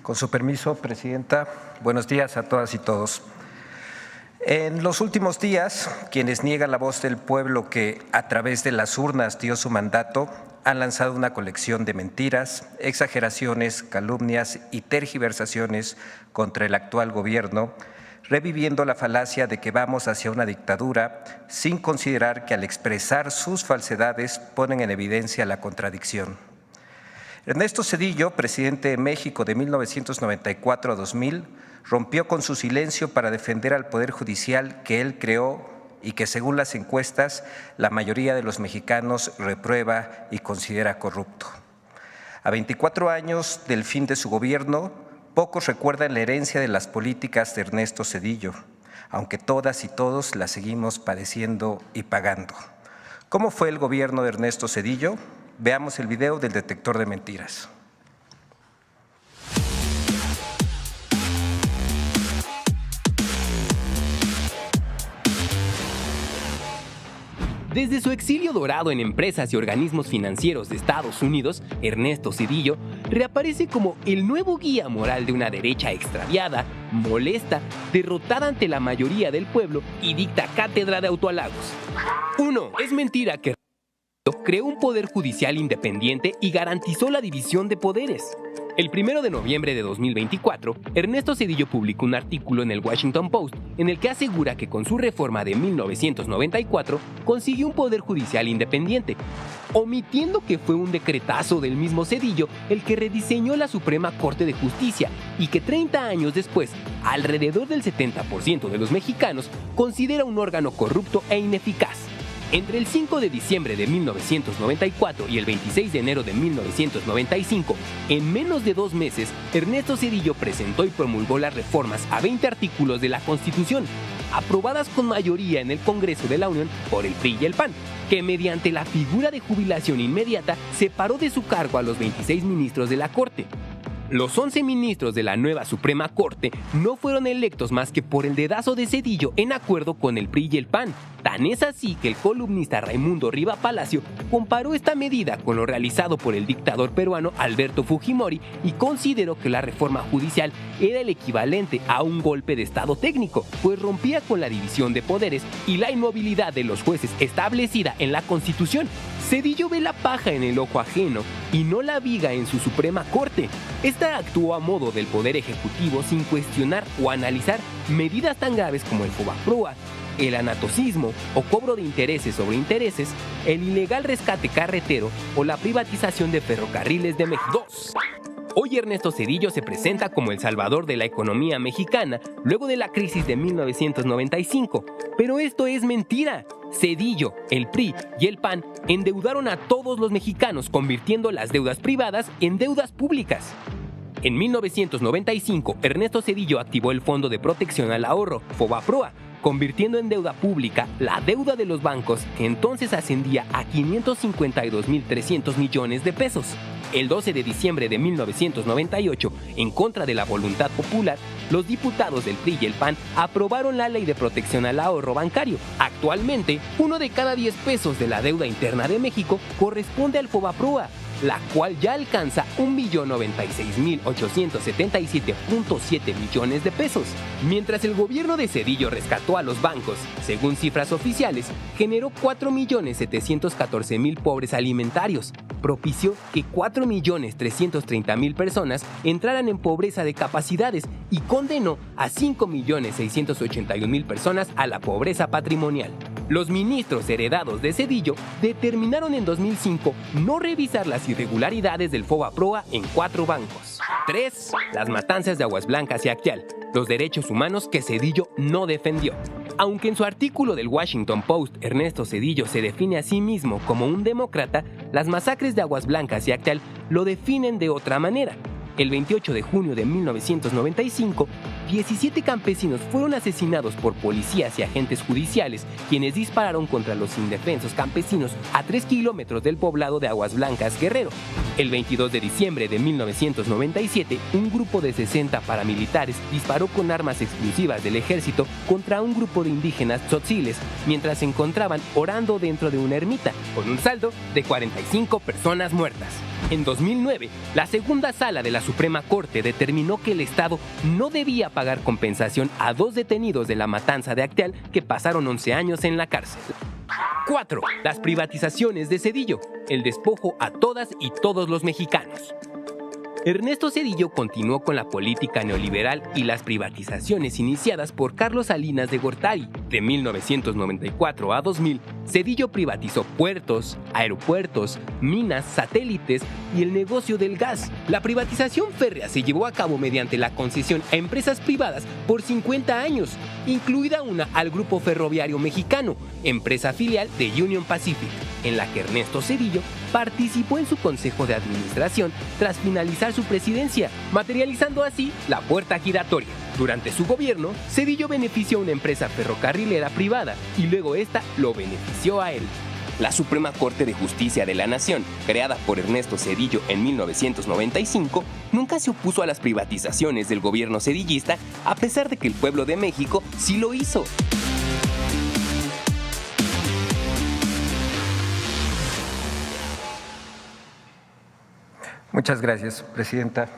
Con su permiso, Presidenta, buenos días a todas y todos. En los últimos días, quienes niegan la voz del pueblo que a través de las urnas dio su mandato, han lanzado una colección de mentiras, exageraciones, calumnias y tergiversaciones contra el actual gobierno, reviviendo la falacia de que vamos hacia una dictadura, sin considerar que al expresar sus falsedades ponen en evidencia la contradicción. Ernesto Zedillo, presidente de México de 1994 a 2000, rompió con su silencio para defender al Poder Judicial que él creó y que, según las encuestas, la mayoría de los mexicanos reprueba y considera corrupto. A 24 años del fin de su gobierno, pocos recuerdan la herencia de las políticas de Ernesto Zedillo, aunque todas y todos la seguimos padeciendo y pagando. ¿Cómo fue el gobierno de Ernesto Zedillo? Veamos el video del detector de mentiras. Desde su exilio dorado en empresas y organismos financieros de Estados Unidos, Ernesto Zedillo reaparece como el nuevo guía moral de una derecha extraviada, molesta, derrotada ante la mayoría del pueblo y dicta cátedra de autohalagos. 1. Es mentira que creó un poder judicial independiente y garantizó la división de poderes. El 1 de noviembre de 2024, Ernesto Zedillo publicó un artículo en el Washington Post en el que asegura que con su reforma de 1994 consiguió un poder judicial independiente, omitiendo que fue un decretazo del mismo Zedillo el que rediseñó la Suprema Corte de Justicia y que 30 años después, alrededor del 70% de los mexicanos considera un órgano corrupto e ineficaz. Entre el 5 de diciembre de 1994 y el 26 de enero de 1995, en menos de 2 meses, Ernesto Zedillo presentó y promulgó las reformas a 20 artículos de la Constitución, aprobadas con mayoría en el Congreso de la Unión por el PRI y el PAN, que mediante la figura de jubilación inmediata separó de su cargo a los 26 ministros de la Corte. Los 11 ministros de la nueva Suprema Corte no fueron electos más que por el dedazo de Zedillo en acuerdo con el PRI y el PAN. Tan es así que el columnista Raimundo Riva Palacio comparó esta medida con lo realizado por el dictador peruano Alberto Fujimori y consideró que la reforma judicial era el equivalente a un golpe de Estado técnico, pues rompía con la división de poderes y la inmovilidad de los jueces establecida en la Constitución. Zedillo ve la paja en el ojo ajeno y no la viga en su Suprema Corte. Esta actuó a modo del Poder Ejecutivo sin cuestionar o analizar medidas tan graves como el FOBAPROA, el anatocismo o cobro de intereses sobre intereses, el ilegal rescate carretero o la privatización de ferrocarriles de México. 2. Hoy Ernesto Zedillo se presenta como el salvador de la economía mexicana luego de la crisis de 1995, pero esto es mentira. Zedillo, el PRI y el PAN endeudaron a todos los mexicanos, convirtiendo las deudas privadas en deudas públicas. En 1995, Ernesto Zedillo activó el Fondo de Protección al Ahorro, FOBAPROA, convirtiendo en deuda pública la deuda de los bancos, que entonces ascendía a 552.300 millones de pesos. El 12 de diciembre de 1998, en contra de la voluntad popular, los diputados del PRI y el PAN aprobaron la Ley de Protección al Ahorro Bancario. Actualmente, 1 de cada 10 pesos de la deuda interna de México corresponde al FOBAPROA, la cual ya alcanza 1.096.877.7 millones de pesos. Mientras el gobierno de Zedillo rescató a los bancos, según cifras oficiales, generó 4.714.000 pobres alimentarios, propició que 4.330.000 personas entraran en pobreza de capacidades y condenó a 5.681.000 personas a la pobreza patrimonial. Los ministros heredados de Zedillo determinaron en 2005 no revisar las irregularidades del FOBAPROA en 4 bancos. 3. Las matanzas de Aguas Blancas y Acteal, los derechos humanos que Zedillo no defendió. Aunque en su artículo del Washington Post Ernesto Zedillo se define a sí mismo como un demócrata, las masacres de Aguas Blancas y Acteal lo definen de otra manera. El 28 de junio de 1995, 17 campesinos fueron asesinados por policías y agentes judiciales, quienes dispararon contra los indefensos campesinos a 3 kilómetros del poblado de Aguas Blancas, Guerrero. El 22 de diciembre de 1997, un grupo de 60 paramilitares disparó con armas exclusivas del ejército contra un grupo de indígenas tzotziles, mientras se encontraban orando dentro de una ermita, con un saldo de 45 personas muertas. En 2009, la segunda sala de la Suprema Corte determinó que el Estado no debía pagar compensación a 2 detenidos de la matanza de Acteal que pasaron 11 años en la cárcel. 4. Las privatizaciones de Zedillo, el despojo a todas y todos los mexicanos. Ernesto Zedillo continuó con la política neoliberal y las privatizaciones iniciadas por Carlos Salinas de Gortari. De 1994 a 2000, Zedillo privatizó puertos, aeropuertos, minas, satélites y el negocio del gas. La privatización férrea se llevó a cabo mediante la concesión a empresas privadas por 50 años, incluida una al Grupo Ferroviario Mexicano, empresa filial de Union Pacific, en la que Ernesto Zedillo participó en su consejo de administración tras finalizar su presidencia, materializando así la puerta giratoria. Durante su gobierno, Zedillo benefició a una empresa ferrocarrilera privada y luego esta lo benefició a él. La Suprema Corte de Justicia de la Nación, creada por Ernesto Zedillo en 1995, nunca se opuso a las privatizaciones del gobierno zedillista, a pesar de que el pueblo de México sí lo hizo. Muchas gracias, Presidenta.